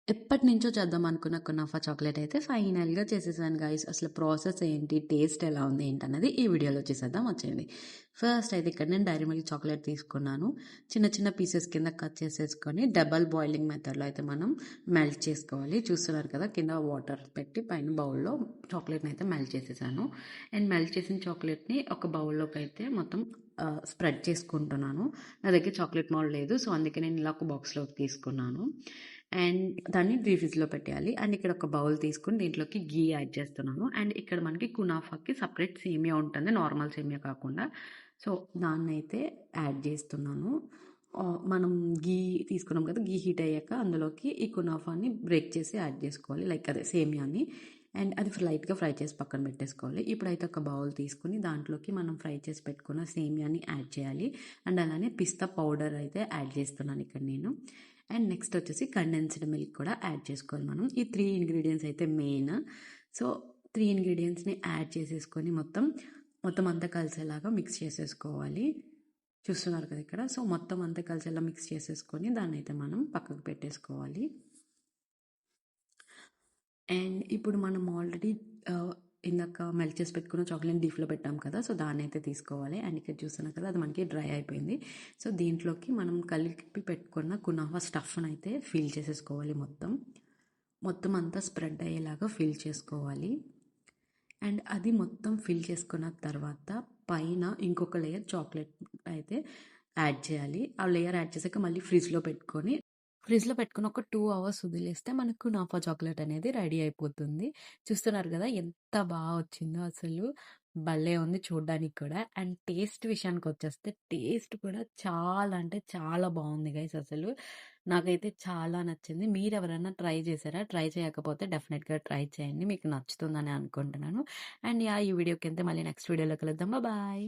ఎప్పటినుంచో చేద్దాం అనుకున్న కునాఫా చాక్లేట్ అయితే ఫైనల్‌గా చేసేసాను గైస్. అసలు ప్రాసెస్ ఏంటి? టేస్ట్ ఎలా ఉంది? ఏంటన్నది ఈ వీడియోలో చూసేద్దాం వచ్చేయండి. ఫస్ట్ అయితే ఇక్కడ నేను డైరీ మిల్క్ చాక్లేట్ తీసుకున్నాను. చిన్న చిన్న పీసెస్ కింద కట్ చేసేసుకొని డబుల్ బాయిలింగ్ మెథడ్‌లో అయితే మనం మెల్ట్ చేసుకోవాలి. చూస్తున్నారు కదా! కింద వాటర్ పెట్టి పైన బౌల్‌లో చాక్లేట్‌ని అయితే మెల్ట్ చేసేసాను. అండ్ మెల్ట్ చేసిన చాక్లేట్‌ని ఒక బౌల్‌లోకి అయితే మొత్తం స్ప్రెడ్ చేసుకుంటున్నాను. నా దగ్గర చాక్లేట్ మౌల్డ్ లేదు. సో, అందుకే నేను ఇలా ఒక బాక్స్‌లోకి తీసుకున్నాను. అండ్ దాన్ని ఫ్రిడ్జ్‌లో పెట్టేయాలి. అండ్ ఇక్కడ ఒక బౌల్ తీసుకొని దీంట్లోకి ఘీ యాడ్ చేస్తున్నాను. అండ్ ఇక్కడ మనకి కునాఫాకి సెపరేట్ సేమియా ఉంటుంది. నార్మల్ సేమియా కాకుండా. సో, దాన్నైతే యాడ్ చేస్తున్నాను. మనం ఘీ తీసుకున్నాం కదా! ఘీ హీట్ అయ్యాక అందులోకి ఈ కునాఫాని బ్రేక్ చేసి యాడ్ చేసుకోవాలి. లైక్ అదే సేమియాని. అండ్ అది లైట్‌గా ఫ్రై చేసి పక్కన పెట్టేసుకోవాలి. ఇప్పుడైతే ఒక బౌల్ తీసుకొని దాంట్లోకి మనం ఫ్రై చేసి పెట్టుకున్న సేమియాని యాడ్ చేయాలి. అండ్ అలానే పిస్తా పౌడర్ అయితే యాడ్ చేస్తున్నాను ఇక్కడ నేను. అండ్ నెక్స్ట్ వచ్చేసి కండెన్స్డ్ మిల్క్ కూడా యాడ్ చేసుకోవాలి మనం. ఈ 3 ఇంగ్రీడియెంట్స్ అయితే మెయిన్. సో, 3 ఇంగ్రీడియెంట్స్‌ని యాడ్ చేసేసుకొని మొత్తం అంతా కలిసేలాగా మిక్స్ చేసేసుకోవాలి. చూస్తున్నారు కదా ఇక్కడ. సో, మొత్తం అంతా కలిసేలా మిక్స్ చేసేసుకొని దాన్నైతే మనం పక్కకు పెట్టేసుకోవాలి. అండ్ ఇప్పుడు మనం ఆల్రెడీ ఇందాక మెల్ట్ చేసి పెట్టుకున్న చాక్లెట్ డీప్‌లో పెట్టాం కదా! సో, దాన్నైతే తీసుకోవాలి. అండ్ ఇక్కడ చూస్తున్నారు కదా! అది మనకి డ్రై అయిపోయింది. సో, దీంట్లోకి మనం కలిపి పెట్టుకున్న కునాఫా స్టఫ్‌నైతే ఫిల్ చేసేసుకోవాలి మొత్తం. మొత్తం అంతా స్ప్రెడ్ అయ్యేలాగా ఫిల్ చేసుకోవాలి. అండ్ అది మొత్తం ఫిల్ చేసుకున్న తర్వాత పైన ఇంకొక లేయర్ చాక్లెట్ అయితే యాడ్ చేయాలి. ఆ లేయర్ యాడ్ చేసాక మళ్ళీ ఫ్రిడ్జ్‌లో పెట్టుకొని ఒక 2 అవర్స్ వదిలేస్తే మనకు కునాఫా చాక్లేట్ అనేది రెడీ అయిపోతుంది. చూస్తున్నారు కదా! ఎంత వచ్చిందో అసలు. భలే ఉంది చూడ్డానికి కూడా. అండ్ టేస్ట్ విషయానికొచ్చేస్తే టేస్ట్ కూడా చాలా అంటే చాలా బావుంది గైస్ అసలు. నాకైతే చాలా నచ్చింది. మీరెవరైనా ట్రై చేశారా? ట్రై చేయకపోతే డెఫినిట్‌గా ట్రై చేయండి. మీకు నచ్చుతుందని అనుకుంటున్నాను. And yeah! ఈ వీడియో కింద మళ్ళీ నెక్స్ట్ వీడియోలో కలుద్దాం. బాయ్.